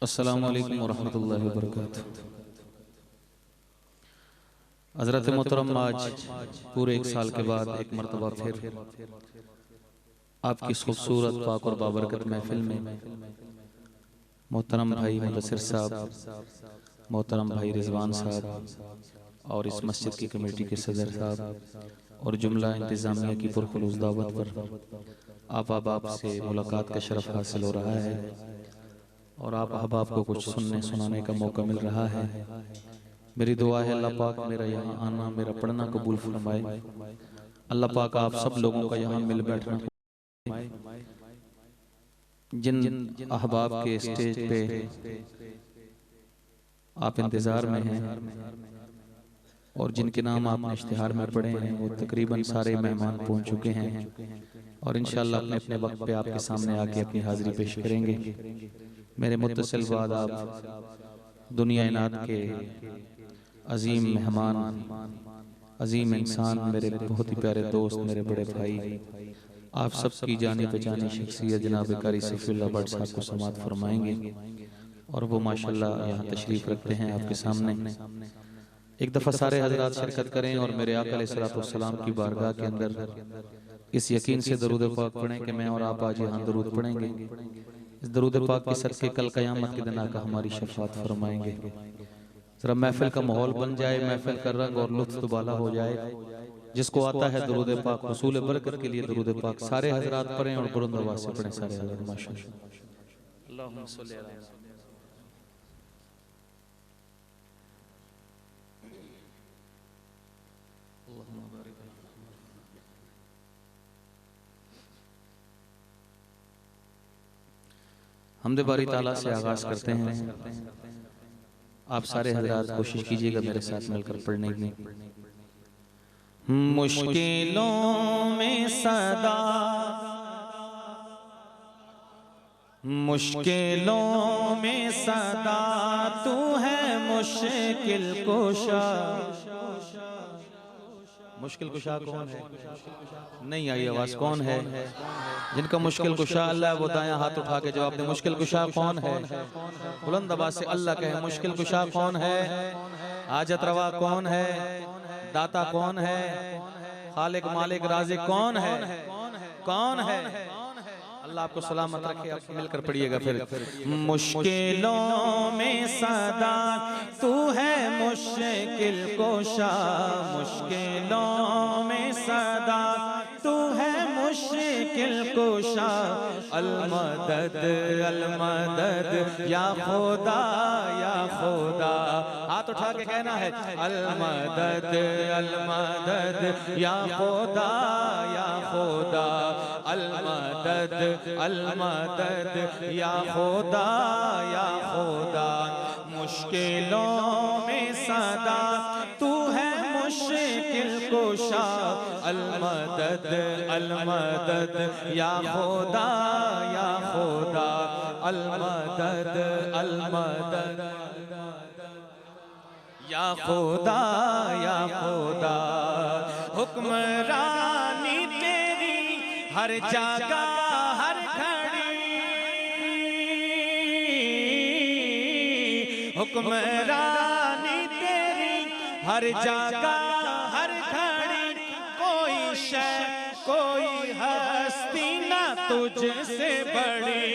अस्सलामु अलैकुम वरहमतुल्लाहि वबरकातुहू। हज़रत मोहतरम आज पूरे एक साल के बाद एक मरतबा फिर आपकी खूबसूरत पाक और बाबरकत महफिल में मोहतरम भाई मुदस्सिर साहब, मोहतरम भाई रिजवान साहब और इस मस्जिद की कमेटी के सदर साहब और जुमला इंतज़ामिया की पुरखुलूस दावत पर आप से मुलाकात का शरफ हासिल हो रहा है और आप अहबाब को कुछ सुनने सुनाने का मौका मिल रहा है। मेरी दुआ है अल्लाह पाक मेरा यहाँ आना, मेरा पढ़ना कबूल फरमाए। अल्लाह पाक आप सब लोगों का यहाँ मिल बैठना, जिन अहबाब के स्टेज पे आप इंतज़ार में हैं और जिनके नाम आपने इश्तिहार में पढ़े हैं वो तकरीबन सारे मेहमान पहुँच चुके हैं और इंशाअल्लाह अपने अपने वक्त पे आपके सामने आके अपनी हाज़िरी पेश करेंगे। मेरे मुत्तसिल बाद आप दुनिया इनात के अजीम मेहमान, अजीम इंसान, मेरे बहुत ही प्यारे दोस्त, मेरे बड़े भाई, आप सब की जानी पहचानी शख्सियत जनाब कारी सफीउल्लाह भट्ट साहब को समाअत फरमाएंगे और वो माशाल्लाह यहाँ तशरीफ़ रखते हैं आपके सामने। एक दफ़ा सारे हजरात शिरकत करें और मेरे आका अलैहिस्सलातु वस्सलाम की बारगाह के अंदर इस यकीन से दरूद पाक पढ़ें कि मैं और आप आज यहाँ दरूद पढ़ेंगे। इस दरूद पाक के सदके कल क़यामत के दिन आका हमारी शफ़ाअत फरमाएंगे। जरा महफिल का माहौल बन जाए, महफिल का रंग और लुत्फ़ दुबाला हो जाए। जिसको आता है दरूद पाक हुसूल बरकत के लिए दरूद पाक सारे हजरात पढ़ें और बुलंद आवाज़ से पढ़ें सारे हजरात। माशाअल्लाह। अल्लाहुम्मा सल्ली अला हमदे बारी ताला से आगाज करते हैं। आप सारे हजरात कोशिश कीजिएगा मेरे साथ मिलकर पढ़ने की। मुश्किलों में सदा, मुश्किलों में सदा तू है मुश्किल कुशा। मुश्किल कुशा कौन है? नहीं आई आवाज। कौन है जिनका मुश्किल कुशा अल्लाह है? वो दायां हाथ उठा के जवाब दे। मुश्किल कुशा कौन है? बुलंद आवाज से अल्लाह कहे। मुश्किल कुशा कौन है? हाजत रवा कौन है? दाता कौन है? खालिक मालिक राज़िक कौन है? कौन है? अल्लाह आपको सलामत रखे। आप मिलकर पढ़िएगा फिर। मुश्किलों में सदा तू है मुश्किल कुशा, मुश्किलों में सदा तू है मुश्किल कुशा। अल-मदद अल-मदद या खुदा या खुदा। हाथ उठा के कहना है अल-मदद अल-मदद या खुदा या खुदा। अल-मदद अल-मदद या खुदा या खुदा। मुश्किलों में सदा तू है मुश्किल कुशा। अल-मदद अल-मदद या खुदा या खुदा। अल-मदद अल-मदद या खुदा या खुदा। हुक्मरानी तेरी हर जगह हर घड़ी, हुक्मरानी तेरी हर जगह हर घड़ी। कोई शय कोई हस्ती ना तुझसे बड़ी।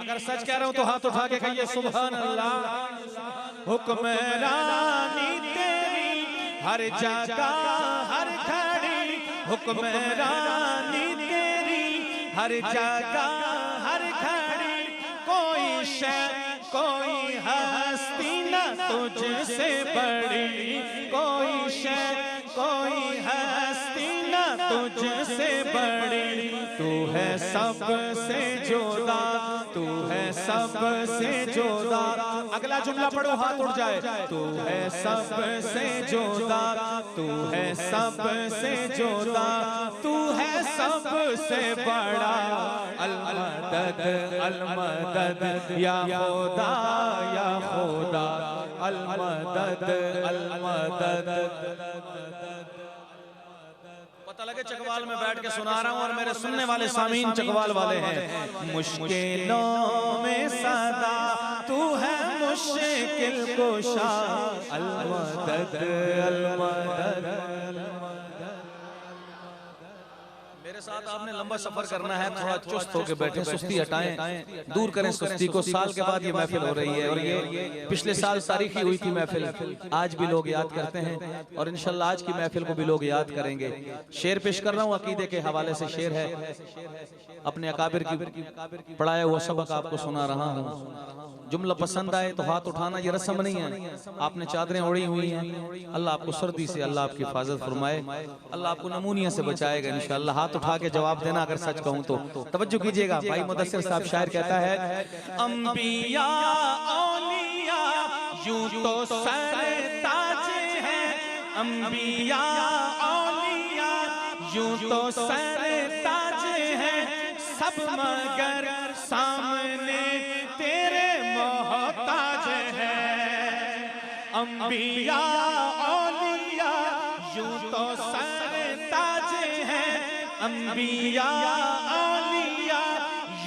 अगर सच कह रहा हूं तो हाथ उठा के कहिए सुभान अल्लाह। हुक्मरानी तेरी हर जगह हर घड़ी, हुक्मरानी तेरी हर जगह हर घड़ी। कोई शय कोई हस्ती न तुझसे बड़ी, कोई शय कोई हस्ती न तुझसे बड़ी। तू है सबसे जुदा, तू है सबसे जुदा। अगला जुमला पढ़ो हाथ उठ जाए। तू है सबसे जुदा, तू है सबसे जुदा, तू है सबसे बड़ा। अल-मदद अल-मदद या खुदा या खुदा। अल-मदद अल-मदद। पता लगे चकवाल में बैठ के सुना रहा हूँ और मेरे सुनने वाले सामीन चकवाल वाले हैं। मुश्किलों में सदा मुश्किल कुशा अल मदद अल मदद। मेरे साथ आपने लंबा सफर करना है, थोड़ा चुस्त होकर बैठे, सुस्ती हटाएं, दूर करें सुस्ती को। साल के बाद ये महफिल हो रही है और ये पिछले साल तारीखी हुई थी महफिल, आज भी लोग याद करते हैं और इंशाल्लाह आज की महफिल को भी लोग याद करेंगे। शेर पेश कर रहा हूँ, अकीदे के हवाले से शेर है, अपने अकाबिर की पढ़ाया हुआ सबक आपको सुना रहा हूँ। जुमला पसंद आए तो हाथ उठाना, ये रस्म नहीं है। आपने चादरें ओढ़ी हुई हैं, अल्लाह आपको सर्दी से अल्लाह आपकी हिफाजत फरमाए, अल्लाह आपको नमूनिया से बचाएगा इंशाअल्लाह। हाथ उठा के जवाब देना अगर सच कहूं तो। तवज्जो कीजिएगा, भाई मुदस्सिर साहब शायर कहता है, अंबिया औलिया यूं तो सरताज हैं, अंबिया औलिया यूं तो सरताज हैं, सब मगर सामने तेरे मोहताज हैं। अंबिया औलिया यूं तो सरताज हैं, अंबिया औलिया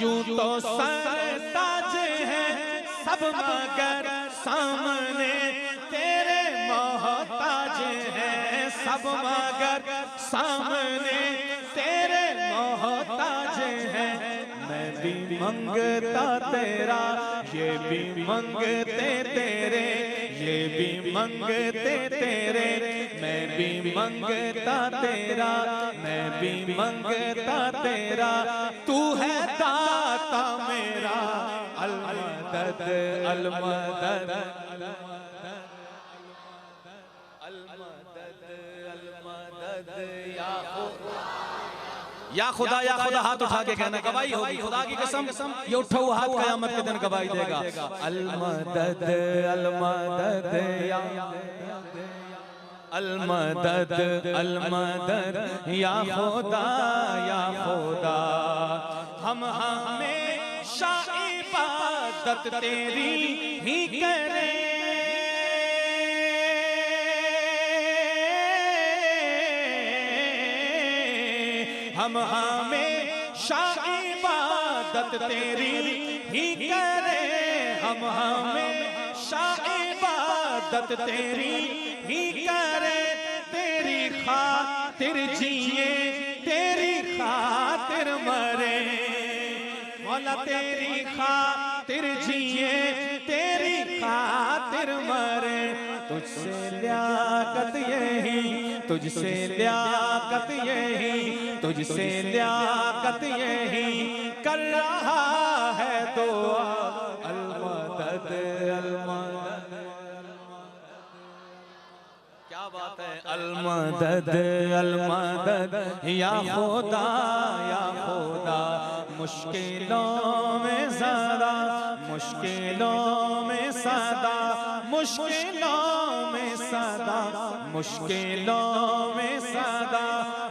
यूं तो सरताज हैं, सब मगर सामने तेरे मोहताज हैं, सब मगर सामने तेरे मोहताज हैं। मैं भी मंगता तेरा, ये भी मंगते तेरे, ये भी मंगते तेरे, मैं भी मंगता तेरा, मैं भी मंगता तेरा, तू है दाता मेरा अल मदद अल मदद अल मदद अल मदद। या खुदा हाथ उठा के कहना, गवाही होगी खुदा की कसम, ये उठा हुआ हाथ कयामत के दिन गवाही देगा। अल मदद अल मदद या अल मदद अल मदद या खुदा या खुदा। हम हमेशा इबादत तेरी ही करें, हम हमेशा इबादत तेरी ही करें, हम हमेशा इबादत तेरी ही करें, तेरी खातिर जिए तेरी खातिर मरे, मौला तेरी खातिर जिए तेरी खातिर मरे। तुझसे लियाकत यही, तुझसे लियाकत यही, तुझसे लियाकत यही कर रहा है दुआ अल मदद अल मदद। क्या बात है, अल मदद अल मदद या खुदा या खुदा। मुश्किलों में ज़रा, मुश्किलों में सदा, मुश्किलों में सदा, मुश्किलों में सदा,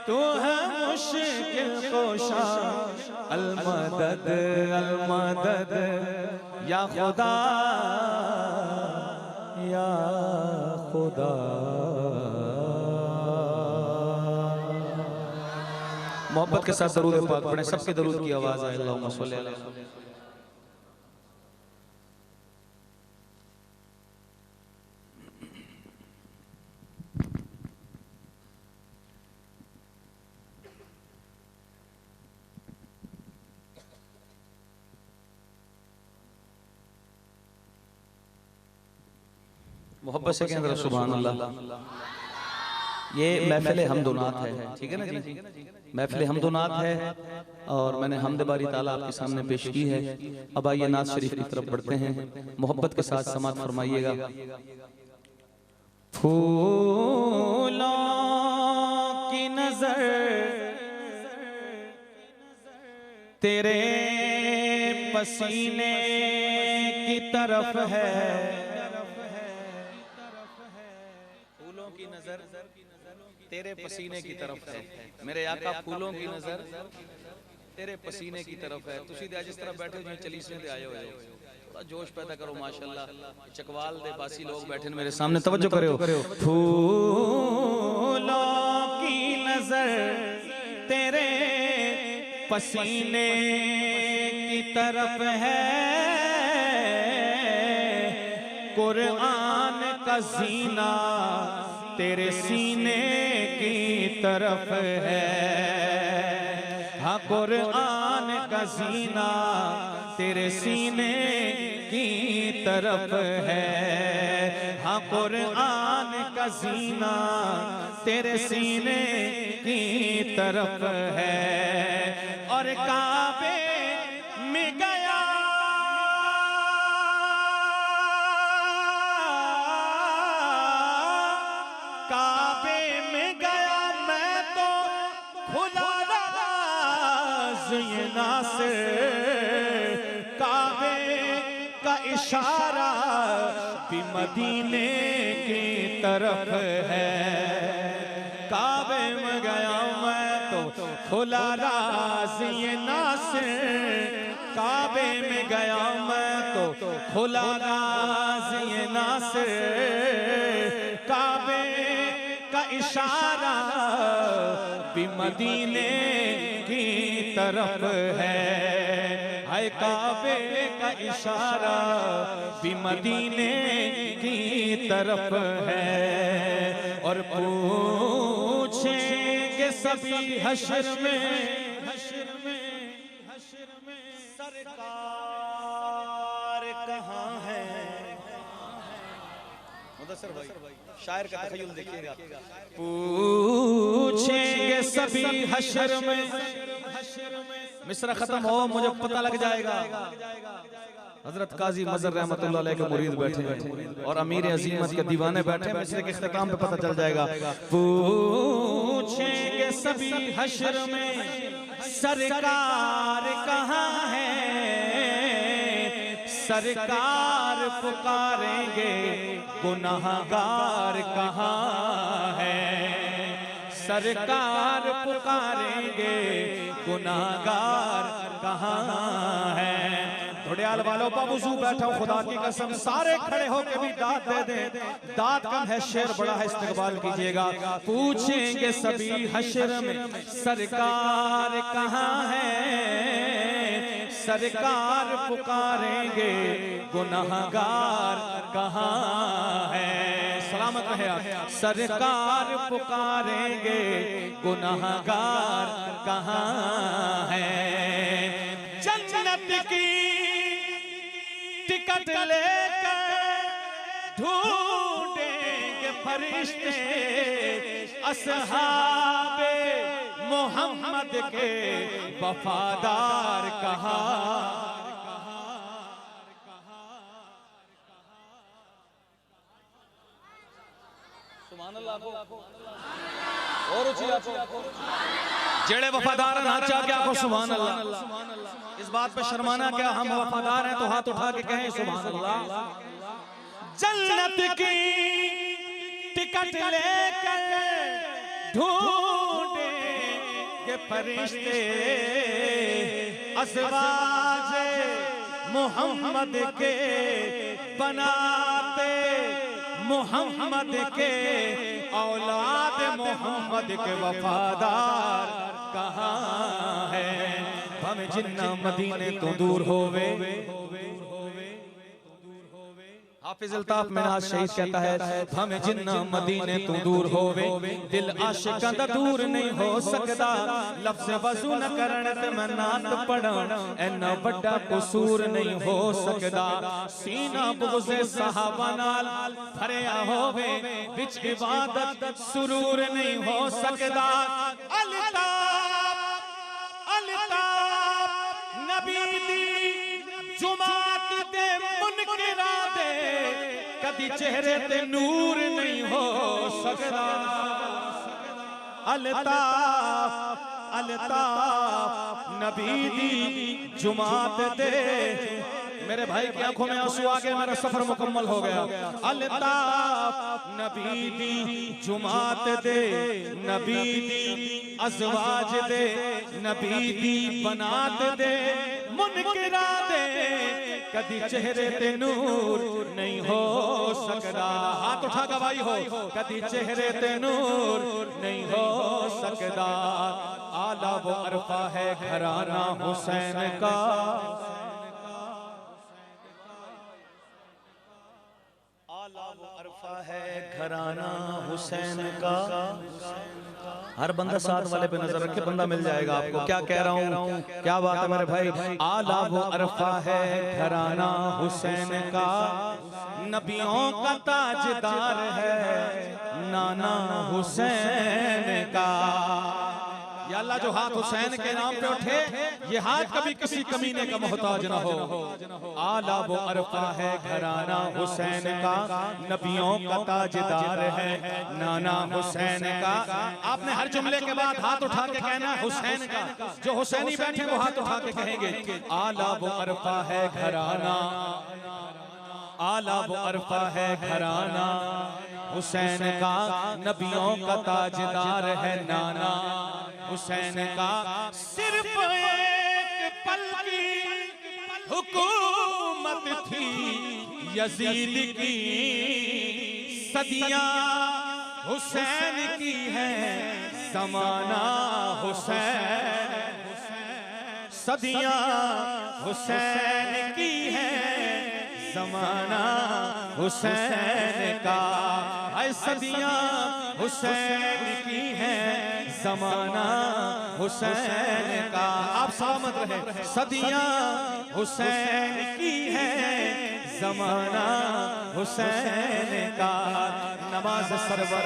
तू है मुश्किल कुशा अल मदद या खुदा या खुदा। मोहब्बत के साथ दरूद पाक पढ़ें, सबके दरूद की आवाज आए। अल्लाहुम्मा सल्ली अला मोहब्बत से कहें सुभान अल्लाह। ये महफिल हमदुनात है, ठीक है ना जी, महफिल हमदुनात है और मैंने हमद बारी ताला आपके सामने पेश की है। अब आइए नात शरीफ की तरफ बढ़ते हैं, मोहब्बत के साथ समात फरमाइएगा। फूलों की नजर तेरे पसीने की तरफ है, फूलों की नजर तेरे पसीने की तरफ है, मेरे आका फूलों की नजर तेरे पसीने की तरफ है। तुसी दे जिस तरह बैठे हो चलीसवें दे आए हो, थोड़ा जोश पैदा करो माशाल्लाह। चकवाल दे बासी लोग बैठे मेरे सामने, तवज्जो करो। फूलों की नजर तेरे पसीने की तरफ है, कुरान का जीना तेरे सीने की तरफ है। हाँ कुरान का जीना तेरे सीने की तरफ है। हाँ कुरान का जीना तेरे सीने की तरफ है। और काबे में गया काबे में गया मैं तो खुला राज ये नासिर। काबे का इशारा भी मदीने की तरफ है। काबे में गया मैं तो खुला राज ये नासिर। काबे में गया मैं तो खुला राज ये नासिर। काबे का इशारा भी मदीने की तरफ है। हाय काबे का इशारा भी मदीने की तरफ है। और पूछेंगे सभी हश्र में सरकार कहाँ है। मुदस्सिर भाई शायर का तखय्युल देखिएगा। पूछेंगे सभी हश्र में, मिसरा खत्म हो मुझे पता लग जाएगा। हजरत काजी मजहर रहमतुल्लाह अलैह के मुरीद बैठे और अमीर अजीमत के दीवाने बैठे, मिसरे के इख्तिताम पे पता चल जाएगा। पूछेंगे सभी हश्र में सरकार कहाँ है। सरकार पुकारेंगे गुनाहगार कहाँ है। सरकार पुकारेंगे गुनाहगार कहाँ है। धुड़ियाल वालों बाबूजू बैठा हूं, खुदा की कसम सारे खड़े होके भी दाद दे दे। दाद कम है, शेर बड़ा है, इस्तकबाल कीजिएगा। पूछेंगे सभी हश्र में सरकार कहाँ है। सरकार पुकारेंगे गुनाहगार कहाँ है। सलामत रहे आप। सरकार पुकारेंगे गुनाहगार कहाँ है। जन्नत की टिकट लेकर ढूंढेंगे फरिश्ते असहाबे मोहम्मद के वफादार कहाँ। सुभान अल्लाह और जेड़े वफादार नाचा क्या को सुभान अल्लाह। इस बात पे शर्माना क्या, हम वफादार हैं तो हाथ उठा के कहें सुभान अल्लाह। जन्नत की टिकट लेकर ढूंढेंगे फरिश्ते अज़वाजे मोहम्मद के बनाते मोहम्मद के औलाद मोहम्मद के वफादार कहाँ है। हम जिन्ना मदीने तो दूर होवे। हाफिज अल्ताफ मिन्हाज शहीद कहता है हम जिन्ना मदीने तो दूर होवे दिल आशिकां दा दूर नहीं हो सकदा। लफ्ज़ वज़ू न करन ते मैं नात पढ़ां ऐना वड्डा कसूर नहीं हो सकदा। सीना बुग़्ज़े सहाबा नाल भरिया होवे विच इबादत सुरूर नहीं हो सकदा। अल्ताफ नबी दी जुमात दे मुनकिरा दे कदी चेहरे ते नूर नहीं हो सकदा। अल्ताफ नबी दी जुमात दे। मेरे भाई की आंखों में आंसू आ गए, मेरा सफर मुकम्मल हो गया। अल्ताफ नबी दी जुमात दे, नबी दी अज़वाज दे, नबी दी बनात दे मुनकिरा दे कदी चेहरे ते नूर नहीं हो सकदा। हाथ उठा गवाही हो कदी चेहरे ते नूर नहीं हो सकदा। आला वो अरफा है घराना हुसैन का। अरफा है घराना हुसैन का। हर बंदा साथ वाले पे नजर रखे, बंदा मिल जाएगा आपको। क्या कह रहा हूँ, क्या बात है मेरे भाई। आला वो अरफा है घराना हुसैन का, नबियों का ताजदार है नाना हुसैन का। या अल्लाह जो हाथ हुसैन के नाम पे उठे, ये हाथ कभी किसी कमीने का मोहताज ना हो। आला वो अरफा है घराना हुसैन का, नबियों का ताजदार है नाना हुसैन का। आपने हर जुमले के बाद हाथ उठा के कहना हुसैन का। जो हुसैनी बैठे वो हाथ उठा के कहेंगे आला वो अरफा है घराना, आला वो अरफा है घराना हुसैन का, नबियों का ताजदार है नाना हुसैन का। सिर्फ एक पल की हुकूमत थी यजीद की, सदियां हुसैन की है ज़माना हुसैन, सदियां हुसैन की है ज़माना हुसैन का। है सदियां हुसैन की है ज़माना हुसैन का। आप सलामत रहे। सदियां हुसैन की है ज़माना हुसैन का। नमाज सरवर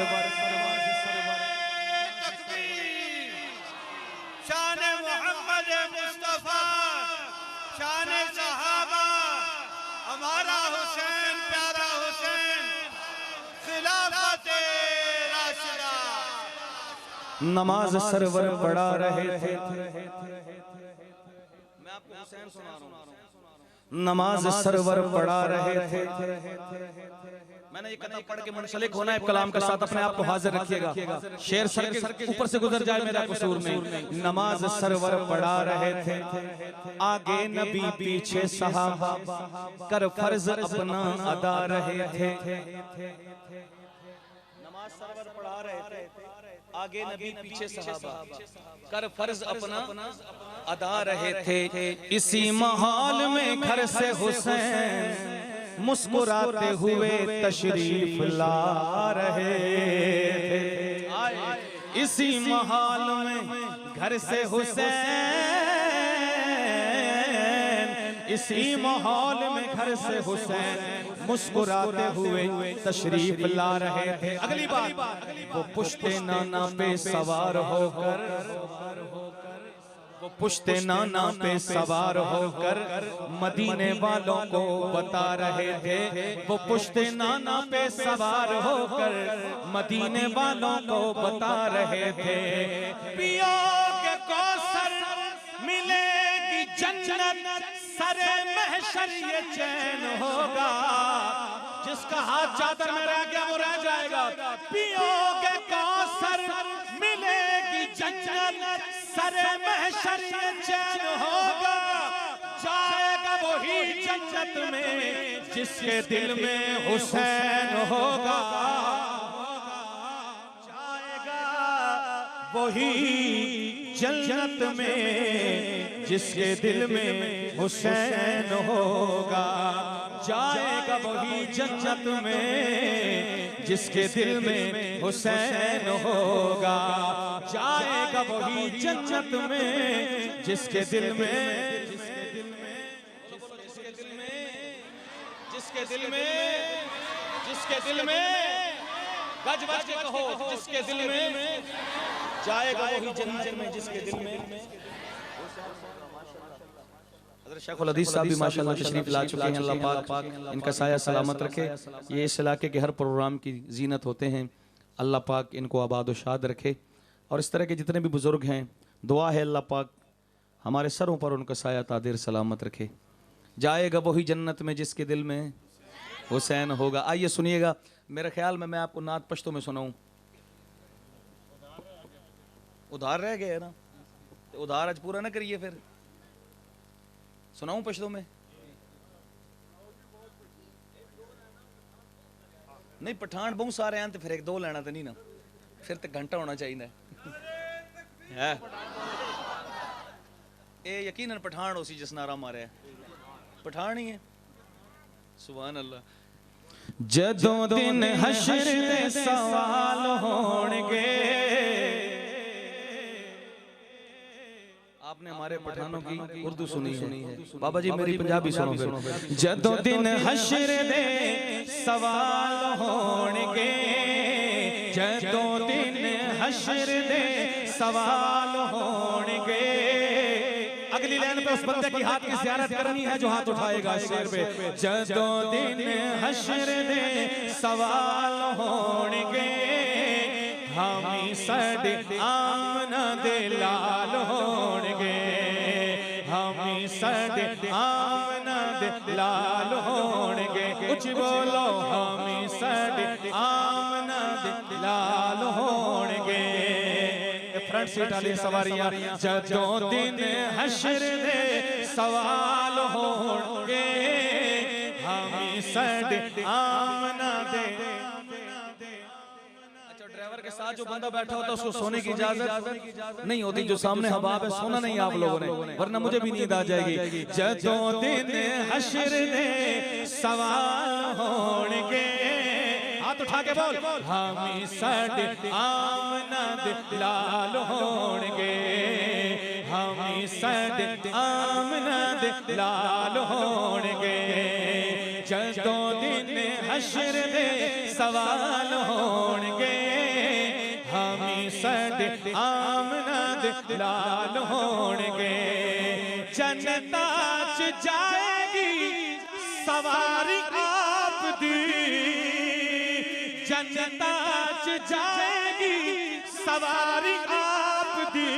शान मोहम्मद मुस्तफा, शान सहाबा, हमारा हुसैन प्यारा हुसैन, खिलाफत राशिदा। नमाज सरवर पढ़ा रहे थे। मैं आपको हुसैन सुना रहा हूं। नमाज सरवर पढ़ा रहे थे। मैंने ये कथा पढ़ के मुंसलिक होना है कलाम के साथ, अपने आप को हाजिर रखिएगा। शेर सर के ऊपर से गुजर जाए मेरा कसूर नहीं। नमाज सरवर पढ़ा रहे थे, आगे नबी पीछे सहाबा, कर फर्ज अपना अदा रहे थे। नमाज सरवर पढ़ा रहे थे, आगे नबी पीछे सहाबा, कर फर्ज अपना अदा रहे थे। इसी माहौल में घर से हुसैन मुस्कुराते हुए तशरीफ ला रहे थे। इसी माहौल में घर से हुसैन, इसी माहौल में घर से हुसैन मुस्कुराते हुए तशरीफ ला रहे थे। अगली बात, वो पुश्ते नाना पे सवार होकर, वो पुश्ते नाना पे सवार होकर मदीने वालों को बता रहे थे। वो पुश्ते नाना पे सवार होकर मदीने वालों को बता रहे थे। पियोगे कौसर मिलेगी जन्नत, सरे महशर ये चैन होगा। जिसका हाथ चादर में रह गया वो रह जाएगा। पियोगे कौसर मिलेगी जन्नत, सरे महशर ये चैन होगा। जाएगा वही जन्नत में जिसके दिल में हुसैन होगा। जाएगा वही जन्नत में जिसके दिल में हुसैन होगा। जाएगा वही जन्नत में जिसके दिल में हुसैन होगा। जाएगा वही जन्नत में जिसके दिल में, जिसके दिल में गज बज के कहो, जिसके दिल में जाएगा वही जन्नत में जिसके दिल में। हज़रत शेखुल हदीस साहब भी माशाअल्लाह तशरीफ ला चुके हैं। अल्लाह पाक इनका साया सलामत रखे। ये इस इलाके के हर प्रोग्राम की जीनत होते हैं। अल्लाह पाक इनको आबाद व शाद रखे। और इस तरह के जितने भी बुज़ुर्ग हैं, दुआ है अल्लाह पाक हमारे सरों पर उनका साया तादिर सलामत रखे। जाएगा वही जन्नत में जिसके दिल में हुसैन होगा। आइए सुनिएगा, मेरे ख्याल में मैं आपको नात पश्तो में सुनाऊं। उधार रह गए ना, तो उधार आज पूरा ना करिए, फिर सुनाऊं पश्तो में? नहीं, पठान बहुत सारे हैं तो फिर एक दो लेना तो नहीं ना, फिर तो घंटा होना चाहिए है। ये यकीनन पठान हो सी जिस नारा मारे, पठान ही है। सुभान अल्लाह। जदों दिन हशर दे सवाल होणगे। आपने हमारे पठानों की उर्दू सुनी है, बाबा जी मेरी पंजाबी सुनो फिर। जदों दिन हशर दे सवाल होणगे, जदों दिन हशर दे सवाल होणगे। अगली लाइन पे उस बंदे की हाथ की ज़ियारत करनी है जो हाथ उठाएगा शेर पे। जदों दिन हशर दे सवाल होणगे, हामी साडे आमना दे लाल होणगे, हामी साडे आमना दे लाल होणगे। कुछ बोलो, हामी साडे आमना दे लाल होणगे। फ्रंट सीट वाली सवारियां, जदों दिन हशर दे सवाल होणगे, हामी साडे आमना दे। ड्राइवर के साथ जो बंदा बैठा होता है उसको सोने की इजाजत नहीं होती। जो सामने हबाब है सोना नहीं आप लोगों ने, वरना मुझे भी नींद आ जाएगी। जदों दिन हशर दे सवाल होणगे, हाथ उठा के बोल, हामी साडे आमना दे लाल होणगे, हामी साडे आमना दे लाल होणगे। जदों दिन हशर दे सवाल होणगे, हामी साडे आमना दे लाल होणगे। जन्नता च जाएगी सवारी आप दी, जन्नता च जाएगी सवारी आप दी।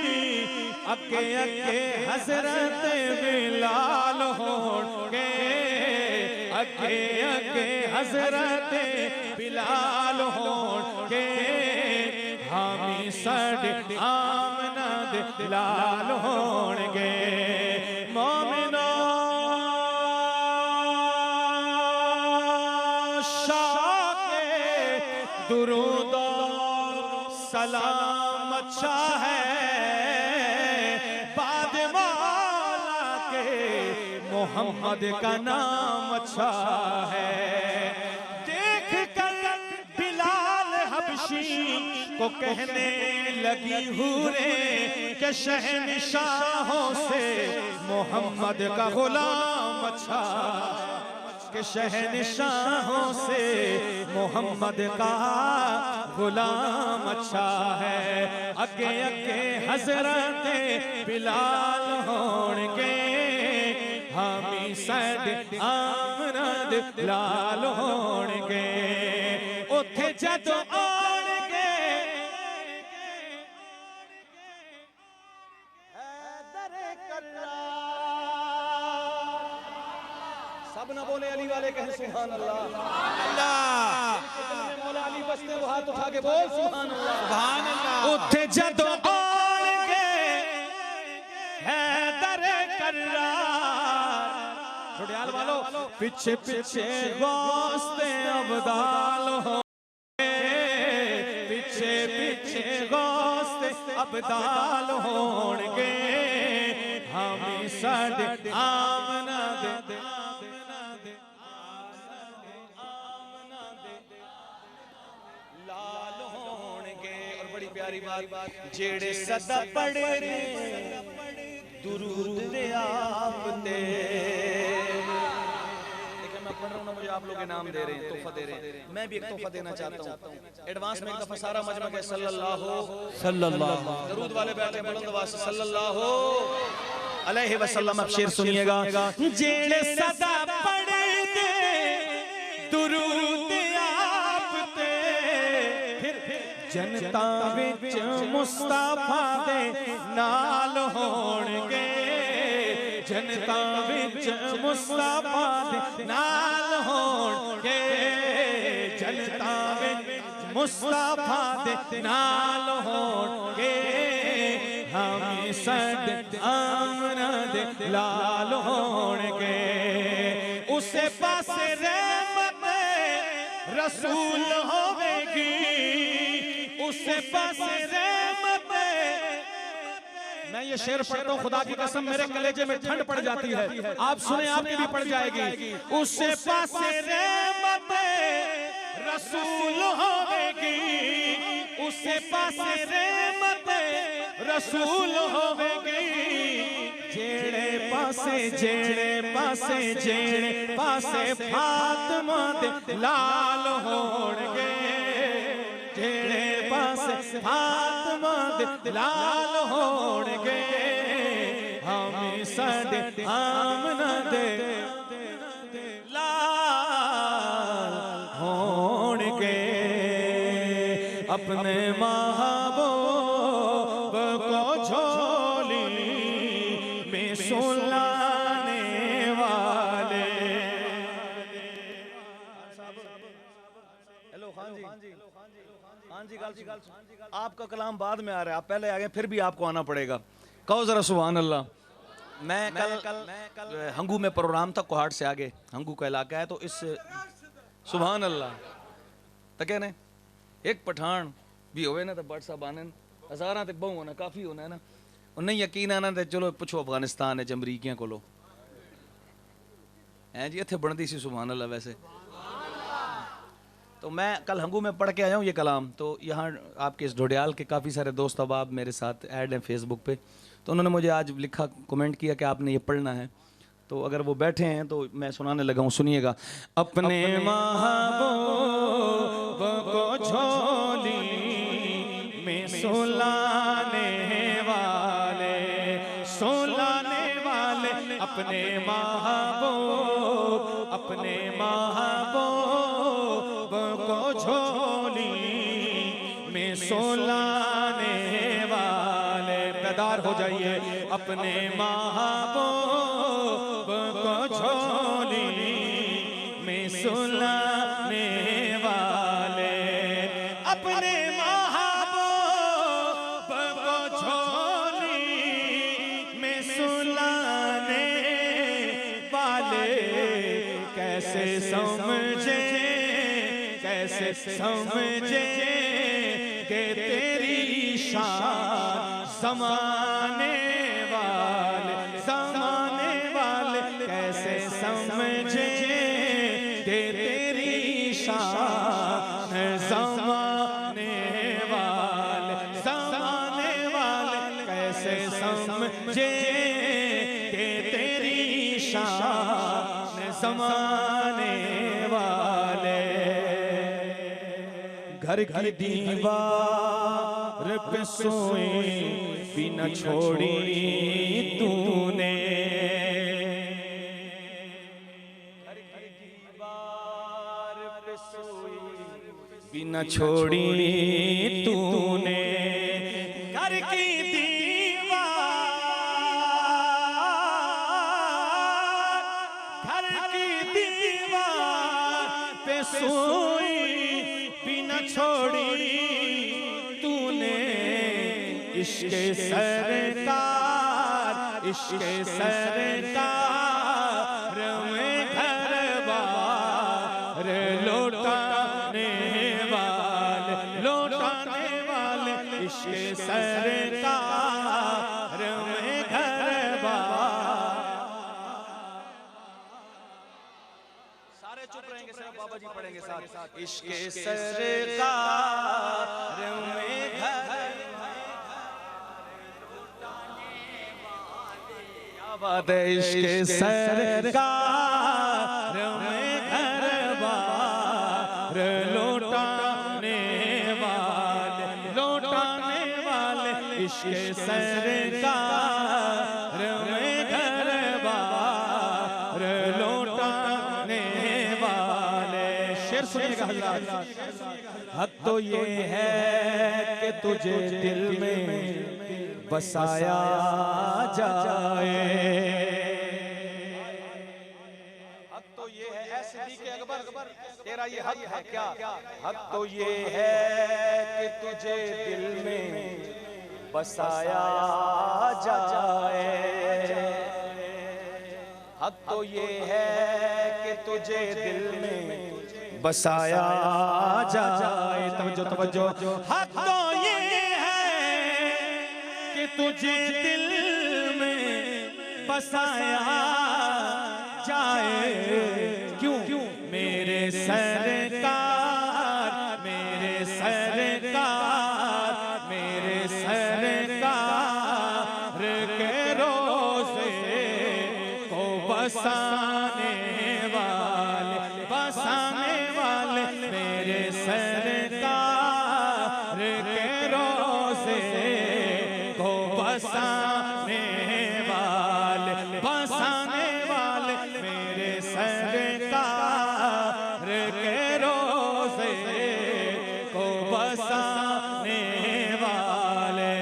अगे अगे हजरत बिलाल होणगे, अगे अगे हजरत बिलाल होणगे, हामी साडे आमना दे लाल होणगे। मोमिनो शाके दुरूद सलाम अच्छा है, बाद मौला के मोहम्मद का नाम अच्छा है। देख कर बिलाल हबशी को कहने लगी हूरे के शहंशाहों से मोहम्मद का गुलाम अच्छा, के शहंशाहों से मोहम्मद का गुलाम अच्छा है। अगे अगे हजरत बिलाल होणगे, हामी साडे आमना दे लाल होणगे। उथे जदों आउणगे हैदर कर्रार, सब न बोले अली वाले कहें सुभान अल्लाह। मौला अली बसते वो हाथ उठा के बोल सुभान अल्लाह, सुभान अल्लाह। उथे जदों आउणगे हैदर कर्रार, छोड़ियाल वालों पीछे पीछे गौस्ते अब्दाल होंगे, पीछे पीछे गौस्ते अब्दाल होंगे, हामी साडे आमना दे लाल होंगे। और बड़ी प्यारी बात, जेड़े सदा पढ़े ने दुरूद दे आप ते। देखिए मैं पढ़ रहा हूं ना, मुझे आप लोग इनाम दे रहे हैं, तोहफा दे रहे हैं, मैं भी एक तोहफा देना चाहता हूं। एडवांस में एक दफा सारा मजमा के सल्लल्लाहु दरूद वाले बैठे बुलंद आवाज से सल्लल्लाहु अलैहि वसल्लम। अब शेर सुनिएगा, जेड़े सदा पढ़े दे दुरूद आप ते, जनता विच मुस्तफा दे नाल होणगे, जनता विच मुस्तफा दे नाल होणगे, जनता विच मुस्तफा दे नाल होणगे, हामी साडे आमना दे लाल होणगे। उसे पासे रहमत रसूल होवेगी, उसे पासे रहमत। मैं ये शेर पढ़ता हूँ, खुदा की कसम मेरे कलेजे में ठंड पड़ जाती है। आप सुने, आपकी भी पड़ जाएगी। उसे पासे रहमत रहमत रसूल होवेगी, उसे पासे रहमत रसूल होवेगी। जेड़े पासे फातिमा दे लाल होणगे, जेड़े पासे फातिमा दे लाल होणगे, हम साडे आमना दे लाल होणगे। अपने महबूब को झोली में सुलाने वाले। हेलो खान जी, आपका कलाम बाद में आ रहा है, आप पहले आ गए, फिर भी आपको आना पड़ेगा। कहो जरा सुभान अल्लाह। मैं कल हंगू में प्रोग्राम था, कोहाट से आगे हंगू का इलाका है, तो इस सुभान अल्लाह तो कहने एक पठान भी होवे ना तो बट साहब आने हज़ारा तक बहु होना काफ़ी होना है ना, और नहीं यकीन आना तो चलो पुछो अफगानिस्तान है अमरीकियां को हैं जी, इतने बनती सी सुभान अल्लाह। वैसे तो मैं कल हंगू में पढ़ के आया हूँ ये कलाम, तो यहाँ आपके इस ढोडियाल के काफ़ी सारे दोस्त अहबाब मेरे साथ ऐड हैं फेसबुक पे, तो उन्होंने मुझे आज लिखा, कमेंट किया कि आपने ये पढ़ना है, तो अगर वो बैठे हैं तो मैं सुनाने लगा हूँ, सुनिएगा। अपने महबूब को झोली में सुलाने वाले, अपने महबूब को झोली में सुलाने वाले। बेदार हो जाइए। अपने महबूब को झोली में सुलाने वाले, अपने महबूब को झोली में सुलाने वाले। कैसे समझे कि तेरी शान ज़माने वाले कैसे समझे कि तेरी शान ज़माने वाले कैसे समझे कि तेरी शान ज़माने वाले। घर की दीवार पे सोई भी न छोड़ी तूने, घर की दीवार पे सोई भी न छोड़ी तूने। घर की दीवार पे सोई छोड़ी तूने। इश्क़े सरकार में घर बार लौटाने वाले इश्क़े सरकार में घर बार। सारे चुप रहेंगे, सिर्फ बाबा जी पढ़ेंगे साथ। इश्क़े सरकार में घर, क्या बात है। इश्क़े सरकार में घर बार लौटाने वाले इश्क़े सरकार में घर बार लौटाने वाले। शेर सुनिएगा हज़रात। हद तो ये है कि तुझे दिल में बसाया जाए। हद तो ये है, ऐसे के अकबर तेरा ये हक है क्या? हद तो ये है कि तुझे दिल में बसाया जाए। हक तो ये है कि तुझे दिल में बसाया जाए। तवज्जो। हक तो ये है कि तुझे दिल में बसाया जाए। क्यों? मेरे मेरे सरकार, मेरे सरकार, मेरे सरकार के रोज़े को बसाने वाले, बसाने वाले, मेरे सरकार के रोज़े को बसाने वाले, बसाने वाले, मेरे सरकार के रोज़े को बसाने वाले।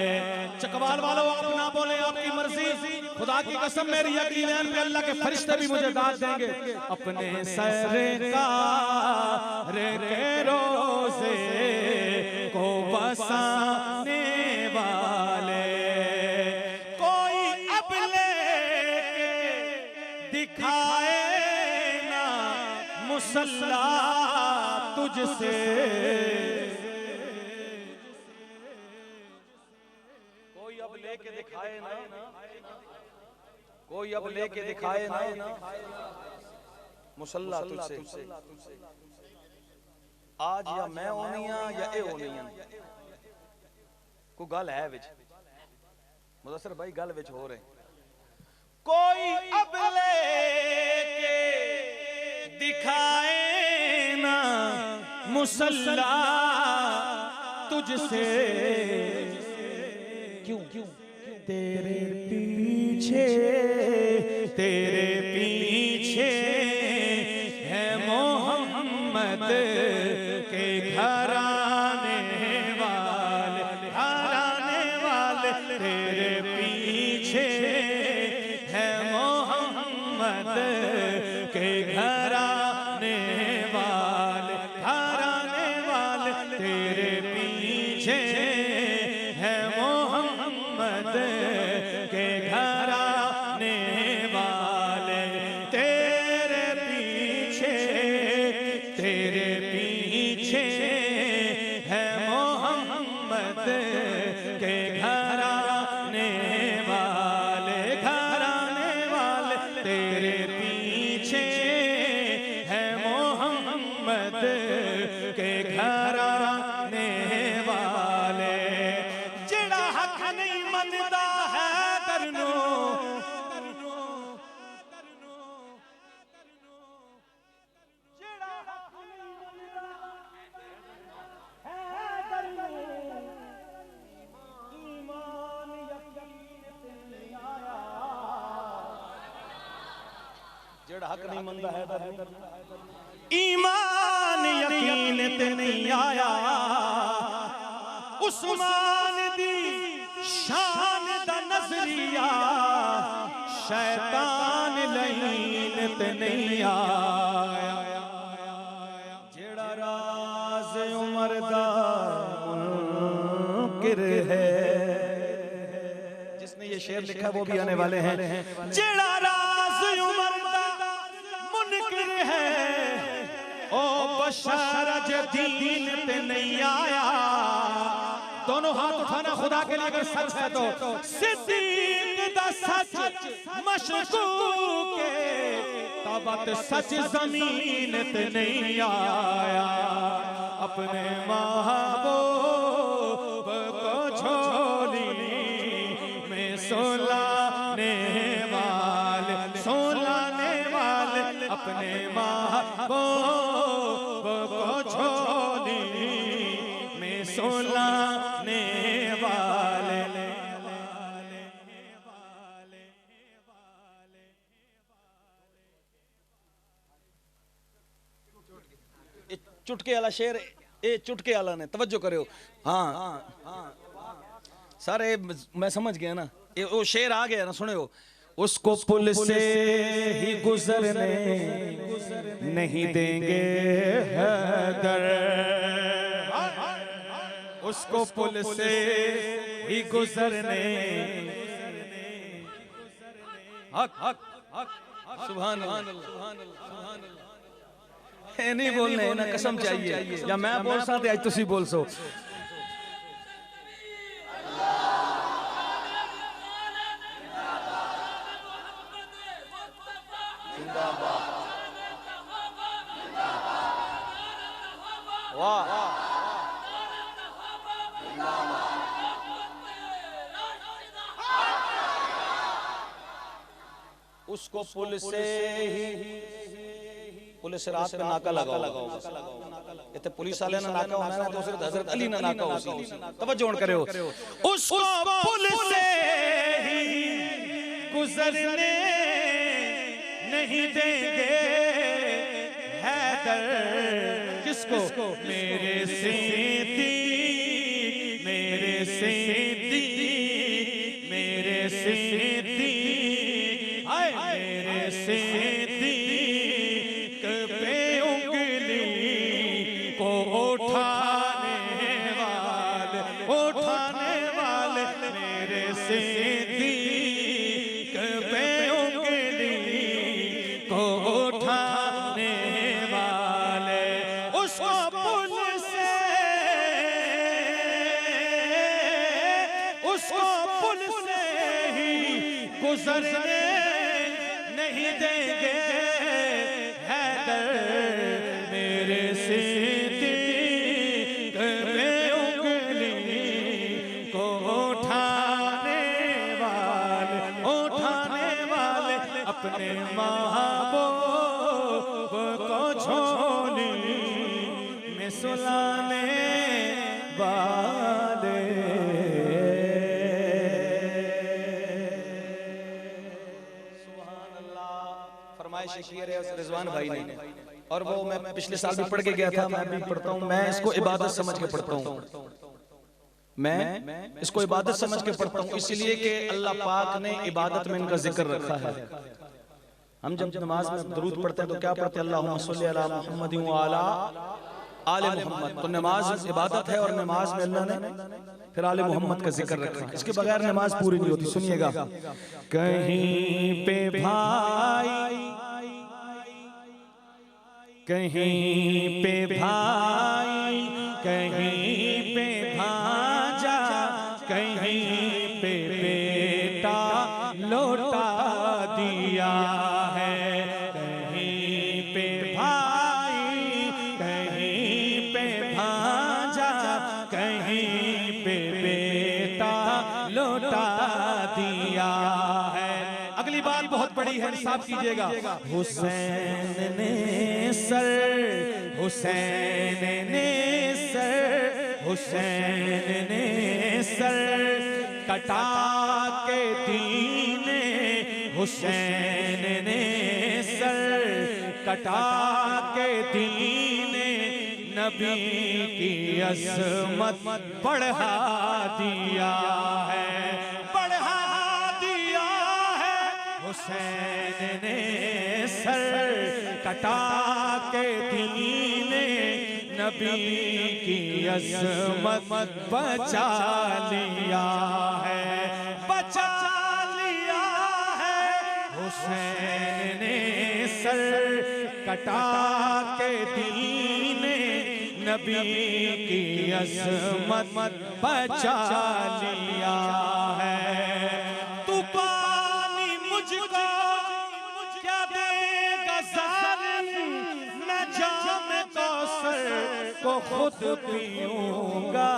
चकवाल वालों आप ना बोले, आपकी मर्जी, खुदा की कसम मेरी यकीन पे अल्लाह के फरिश्ते भी मुझे दाद देंगे। अपने सरकार के रोज़े को बसाने वाले। कोई अब लेके दिखाए ना मुसल्ला तुझसे, कोई अब लेके दिखाए ना, कोई अब लेके दिखाए ना मुसल्ला तुझसे। आज या मैं होनिया या ए होनिया, कोई गल है विच मुदस्सिर भाई, गल विच हो रहे। कोई अब लेके दिखाए ना मुसल्ला तुझसे, क्यों तेरे पीछे, तेरे पीछे है मोहम्मद के घराने वाले, घराने वाले, तेरे पीछे है मोहम्मद के घराने वाले, घराने वाले, तेरे पीछे है मोहम्मद के घराने वाले, तेरे पीछे, तेरे पीछे है मोहम्मद के घराने वाले, घराने वाले, तेरे पीछे है मोहम्मद के घराने वाले। जेड़ा हक नहीं मनदा है करनो, जेड़ा हक नहीं मनदा है करनो, ईमान यकीन ते नहीं आया। जेड़ा हक नहीं मनदा है करनो, ईमान यकीन ते नहीं आया। उस्मान दी शान दा नजरिया शैतान लईन ते नहीं आया। जेड़ा राज उमर दा मुनकिर है, जिसने ये शेर लिखा वो भी आने वाले हैं। जेड़ा राज उमर दा मुनकिर है, ओ बशर दीन पे नहीं आया। दोनों हाथ उठाना खुदा के लिए अगर सच है तो। सिद्दीक दा सच मशकूक के तबत सच जमीन पे नहीं आया। अपने महबूब को झोली में सोलाने वाले, सोलाने वाले, अपने महबूब को झोली में सोलाने वाले। चुटके वाला शेर, ए चुटके वाला ने तवज्जो करो। हाँ सारे मैं समझ गया ना, ये वो शेर आ गया ना, सुनो। उसको पुल से ही गुजरने नहीं देंगे हैदर, उसको पुल से ही गुजरने, हक हक हक सुभान अल्लाह, सुभान अल्लाह, सुभान अल्लाह। नहीं बोलने ना, कसम चाहिए या मैं बोल सकते आज तुसी बोल सो। वाह। उसको पुलिस रात में नाका लगाओ इतने पुलिस वाले ना नाका होना ना तो सिर्फ हजरत अली ना नाका हो तवज्जो करे हो उसको पुलिस से ही गुजरने नहीं देंगे हैदर किसको मेरे सिद्दीक मेरे सिद्दीक मेरे सिद्दीक हाय मेरे सिद्दीक पे उंगली को उठाने वाले मेरे सिद्दीक पे उंगली को उठाने वाले उसको पुलिस ही गुजरने नहीं देंगे हैदर मेरे सिद्दीक पे उंगली को उठाने वाले अपने महबूब को झोली में सुलाने वाले। रिजवान भाई ने और वो मैं पिछले साल भी पढ़ के गया था, मैं भी पढ़ता हूँ, मैं इसको इबादत समझ के पढ़ता हूँ, मैं इसको इबादत समझ के पढ़ता हूँ इसलिए कि अल्लाह पाक ने इबादत में इनका जिक्र रखा है। हम जब नमाज में दुरूद पढ़ते हैं तो क्या पढ़ते हैं? अल्लाहुम्मा सल्ली अला मुहम्मद व अला आले मोहम्मद। तो नमाज इबादत है और नमाज में अल्लाह ने फिर आले मोहम्मद का जिक्र रखा, इसके बगैर नमाज पूरी नहीं होती। सुनिएगा, कहीं पे भाई कहीं पे भाई कहीं पे भांजा कहीं पे बेटा लौटा दिया है, कहीं पे भाई कहीं पे भांजा कहीं पे बेटा लौटा दिया है। अगली बात बहुत बड़ी है, इंसाफ कीजिएगा। हुसैन ने सर हुसैन ने सर कटा के दीने हुसैन ने सर कटा के दीने नबी की अज़मत बढ़ा दिया है, बढ़ा दिया है। हुसैन ने सर कटा के दीने नबी की अज़मत बचा लिया है, बचा लिया है। हुसैन ने सर कटा के दीने नबी की अज़मत बचा लिया है। तू पानी मुझको क्या देगा ज़ालिम, मैं जाम कौसर को खुद पीऊंगा।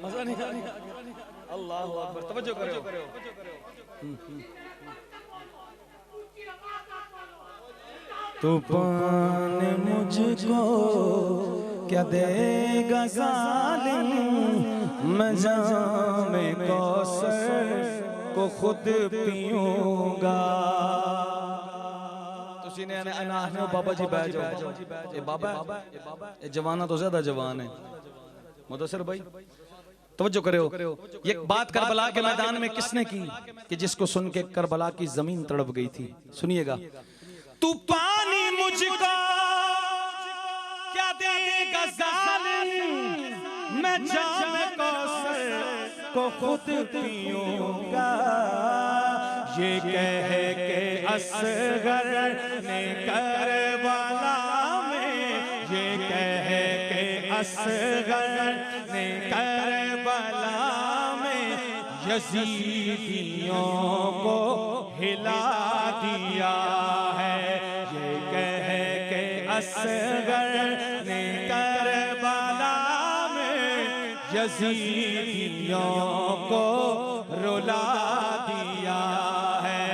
मजा नहीं आ रहा। अल्लाह अकबर, तवज्जो करो। तूफान मुझको क्या देगा ज़ालिम, मैं जामे कौसर को खुद पीऊंगा। तुसी ने अना बाबा जी बैठ जाओ, ये बाबा ये जवाना तो ज्यादा जवान है। मुदस्सिर भाई तवज्जो करो, ये बात करबला के मैदान में किसने की कि जिसको सुन के करबला की जमीन तड़प गई थी। सुनिएगा, तू पानी मुझको क्या देगा ज़ालिम, मैं जाम कौसर को खुद पीऊंगा, ये कह के असगर ने करबला में, ये कह के असगर ने करबला में यजीदियों को हिला दिया है। ये कह के असगर ने करबला में यजीदियों को रुला दिया है।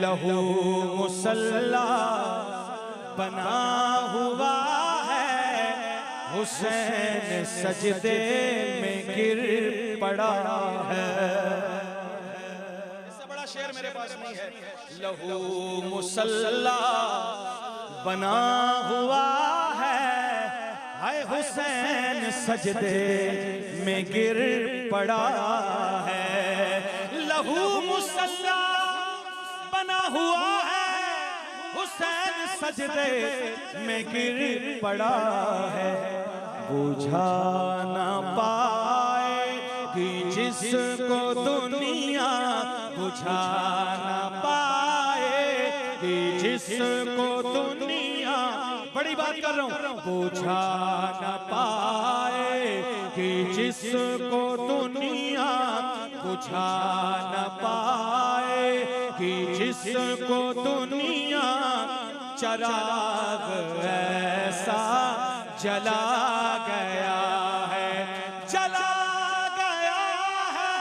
लहू मुसल्ला बना हुआ है, हुसैन सजदे में गिर पड़ा है। इससे बड़ा शेर मेरे पास नहीं है। लहू मुसल्ला बना हुआ है, हाय हुसैन सजदे में गिर पड़ा है। लहू मुसल्ला बना हुआ है, हुसैन सजदे में गिर पड़ा है। बुझा ना पाए कि जिसको दुनिया, बुझा ना पाए कि जिसको दुनिया, बड़ी बात कर रहा हूं, बुझा ना पाए कि जिसको दुनिया, बुझा ना पाए कि जिसको दुनिया चराग ऐसा जला गया है, जला गया है।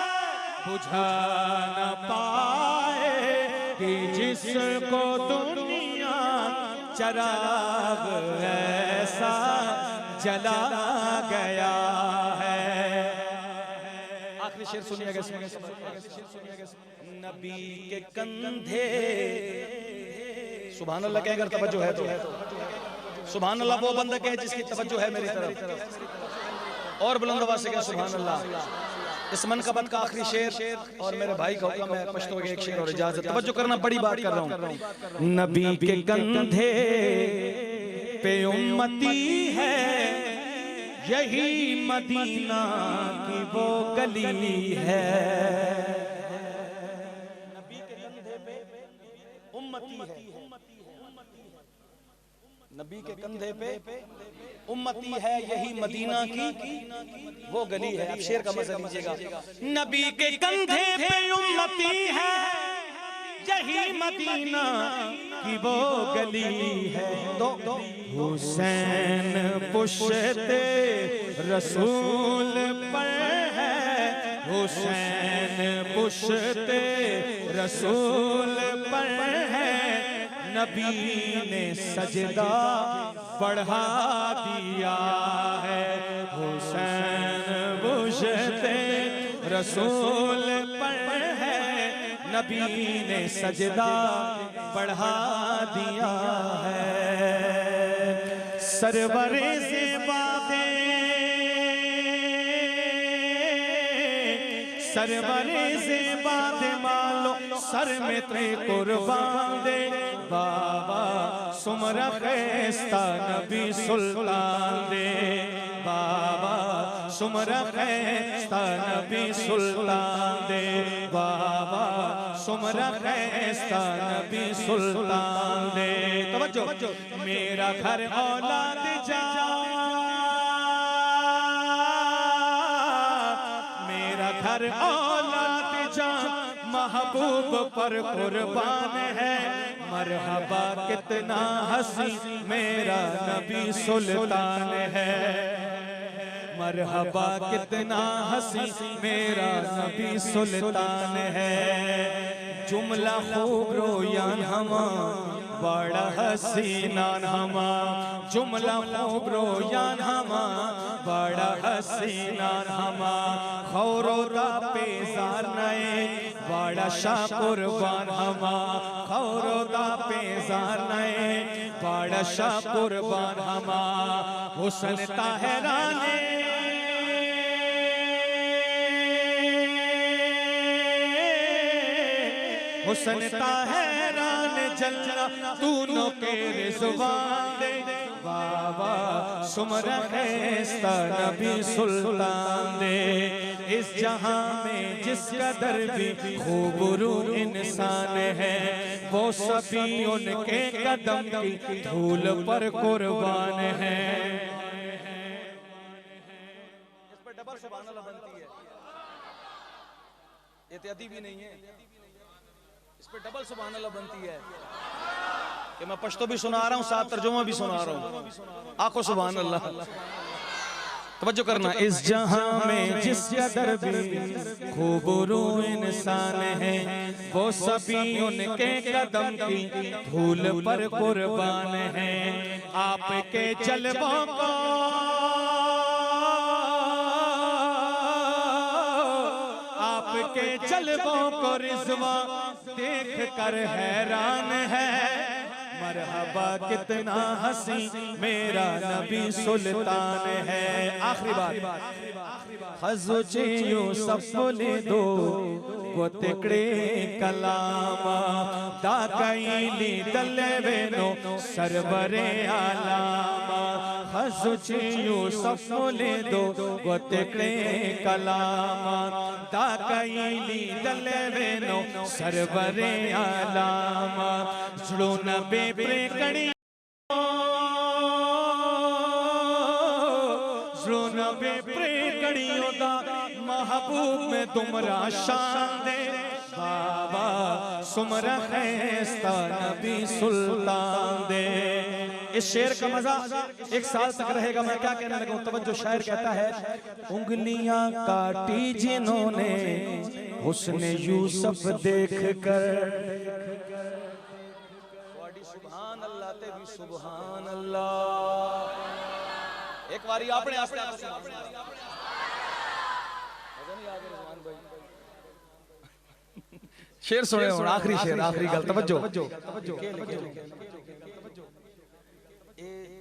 बुझा न पाए कि जिसको दुनिया चराग ऐसा जला गया है। आखिरी शेर सुनिएगा, नबी के कंधे, सुभान अल्लाह कह, अगर तवज्जो है तो सुभान अल्लाह वो बंदा कहे जिसकी तवज्जो है मेरी तरफ, और बुलंद आवाज से कहे सुभान अल्लाह। इस मनक़बत का आखिरी शेर और मेरे भाई का हुक्म है, पश्तो के एक शेर और इजाजत, तवज्जो करना, बड़ी बात कर रहा हूं। नबी के कंधे पे उम्मती है, यही मदीना की वो गली है। नबी के कंधे पे उम्मती है, नबी के कंधे पे उम्मती है, यही मदीना की वो गली है। अब शेर का मजा लीजिएगा। नबी के कंधे पे उम्मती है, यही मदीना की वो गली है। तो हुसैन पुश्ते रसूल पर है, हुसैन पुश्ते रसूल पर है। नबी ने सजदा बढ़ा दिया है, हुसैन पुश्ते रसूल पर है। नबी ने सजदा बढ़ा दिया है। सरवरे से बातें, सरवरे से बातें मालो सर में ते कुर्बान दे। बाबा सुमरा खैस्ता नबी सुल्तान दे, बाबा सुमरा खैस्ता नबी सुल्तान दे, बाबा सुमरा खैस्ता नबी सुल्तान दे। तवज्जो, मेरा घर औलाद जा, मेरा घर औलाद जा महबूब पर कुर्बान है। मरहबा कितना हसी मेरा नबी सुल्तान है, मरहबा कितना हसी मेरा नबी सुल्तान है। जुमला खूब रोयान हमा बड़ा हसीनान हमा, जुमला खूब रोयान हमा बड़ा हसीनान हमा। खौरोदा पेजार नए बड़ा शाह कुर्बान हमा, खौरोदा पेजार नए बड़ा शाह कुर्बान हमा। हुसन ताहराने हुसन ताहरान जलना तूनों के रिज़वान दे। बाबा सुमर खैस्ता नबी सुल्तान दे। इस जहां में जिस कदर भी खूबरू इंसान है, वो सभी उनके कदम की धूल पर कुर्बान है। इस पर डबल सुभान अल्लाह बनती है, एहतियाती भी नहीं है, इस पे डबल सुभान अल्लाह बनती है कि मैं पश्तो भी सुना रहा हूँ, साथ तर्जुमा भी सुना रहा हूँ। आखो सुभान अल्लाह, तवज्जो करना। इस जहां में जिस कदर भी खूबरू इंसान है, वो सभी उनके कदम की धूल पर कुर्बान है। आपके जलवों को आपके जलवों को रिज़वा देख कर हैरान है। मरहबा कितना हंसी मेरा नबी सुल्तान है। आखिरी बात, हज़रत यूसुफ बोले दो वो तिकड़े कलामा, दाकाइली दलवेनो सरवरे आलामा। हज़रत यूसुफ बोले दो वो तिकड़े कलामा, दाकाइली दलवेनो सरवरे आलामा। जुड़ो नबे प्रेकड़ी नबे प्रेकड़ियों दा महबूब में तुमरा शान दे। बाबा सुमरा खैस्ता नबी सुल्तान दे। इस शेर का मजा 1 साल तक रहेगा। मैं क्या कहने लगा हूं, तवज्जो। शायर कहता है, उंगलियां काटी जिन्होंने हुस्न यूसुफ देख कर, सुभान अल्लाह ते भी सुभान अल्लाह। एक बारी आपने शेर सुने हो, आखिरी शेर, आखिरी गल, तवज्जो।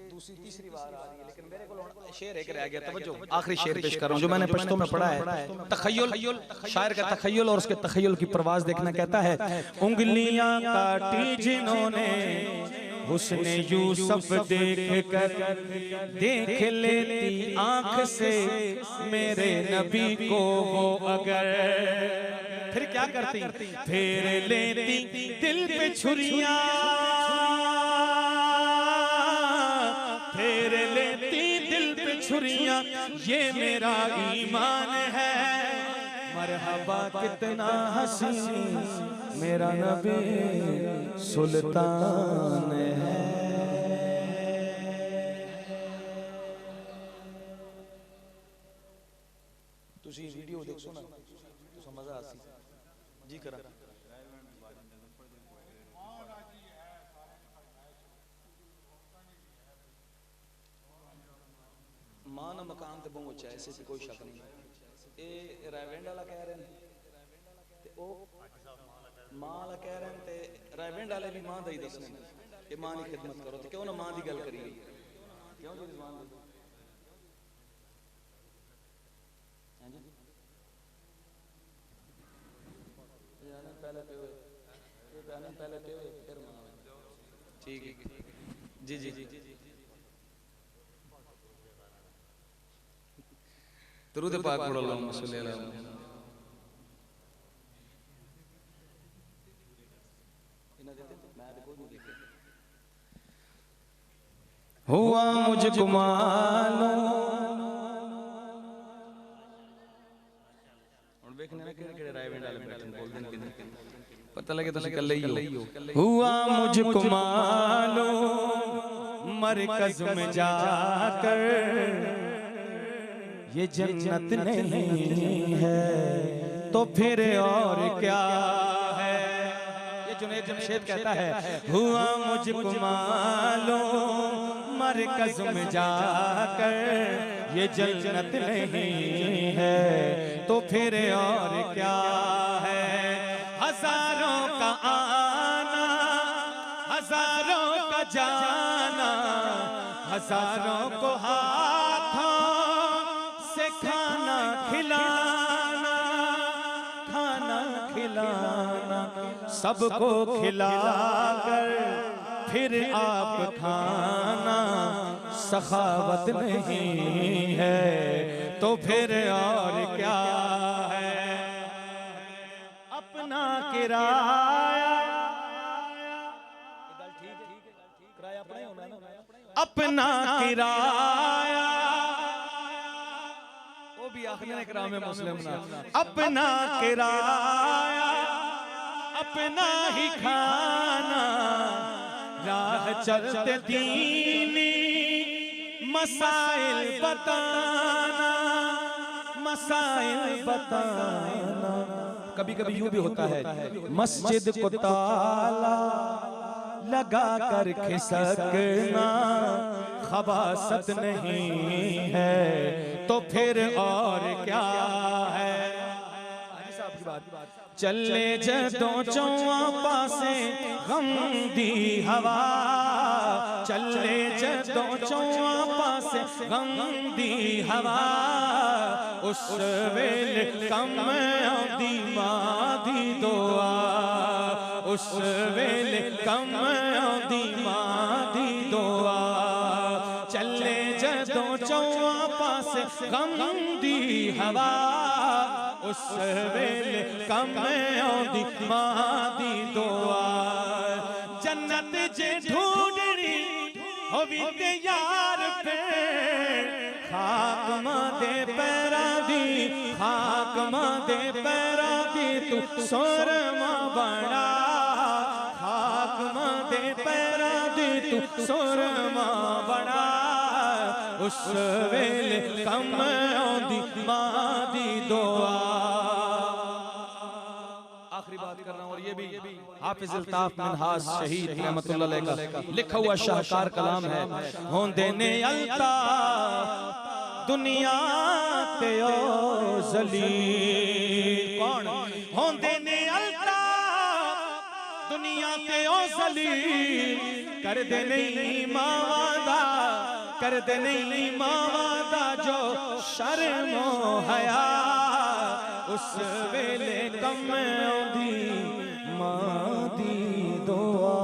दूसरी तीसरी बार आ रही है, लेकिन मेरे को शेर एक रह गया, तवज्जो। आखिरी शेर पेश कर रहा हूं जो मैंने पश्तो में पढ़ा है। तखय्युल, शायर का तखय्युल और उसके तखय्युल की परवाज़ देखना। कहता है, उंगलियां काटी जिन्होंने हुस्न यूसुफ देख कर, देख लेती आंख से मेरे नबी को वो अगर, फिर क्या करती, फेर लेती दिल पे छुरियां, फेर लेती दिल पे छुरियां, ये मेरा ईमान है। मरहबा कितना हसी मेरा नबी सुल्तान है। तुसी वीडियो देखो ना तो मजा आसी जी करा। मां ना मकान ते बहुत अच्छा है, ऐसे कोई शक नहीं। ये रायवेंड वाला कह रहे हैं ते ओ मां वाला कह रहे हैं ते रायवेंड वाले भी मां दा ही दसने कि मां की खिदमत करो, तो क्यों ना मां दी गल करिए। क्यों जी रिजवान हां जी यार पहले पे ये गाने पहले पे फिर मां। ठीक है जी जी जी दरूद पाक पढ़ो, अल्लाहुम्मा सल्ली अला मुहम्मद। हुआ मुझको मालूम, और देखने ना केड़े रायवेंड वाले बैठे बोल देन कि पता लगे तो कल ही हो। हुआ मुझको मालूम मरकज में जाकर ये जन्नत नहीं है तो फिर और क्या है। ये जुनैद जमशेद कहता है, हुआ मुझको मालूम मरकज में जाकर ये जन्नत नहीं है तो फिर और क्या है। हजारों का आना हजारों का जाना, हजारों को हाथों से खाना खिलाना, खाना खिलाना, सबको खिलाकर फिर आप खाना सखावत नहीं है तो फिर और क्या है। अपना किराया, अपना किराया, वो भी आखिरी कराम में मुस्लिम ना, अपना किराया अपना ही खाना, राह चलते दीनी मसाइल बताना, मसाइल बताना। कभी कभी यूं भी होता है, मस्जिद को ताला लगा कर खिसकना खबासत नहीं है तो फिर और क्या है। चले जदों चौआ पासे गम दी हवा, चले जदों चौआ पासे गम दी हवा, उस वेले कम आंदी मां दी दुआ, उस वेले कम आंदी मां दी दुआ। चले जदों चौआ पासे गम दी हवा, उस वेले कम आंदी मां दी दुआ। जन्नत जे ढूंढनी होवी ते यार पे, खाक मां दे पैरां दी, खाक मां दे पैरां दी तू सुरमा बना, खाक मां दे पैरां दी तू सुरमा बना, उस वेले कम आंदी मां दी दुआ। आखिरी बात कर रहा हूं, और ये भी हाफिज अल्ताफ मिनहाज शहीद रहमतुल्लाह अलैह का लिखा हुआ शाहकार कलाम है। होंदे ने अल्ताफ दुनिया ते ओ जलील, कौन होंदे ने अल्ताफ दुनिया ते ओ जलील, कर दे नहीं मावादा, कर दे नहीं मावादा जो शर्मो हया, उस वेले कम आंदी मां दी दुआ।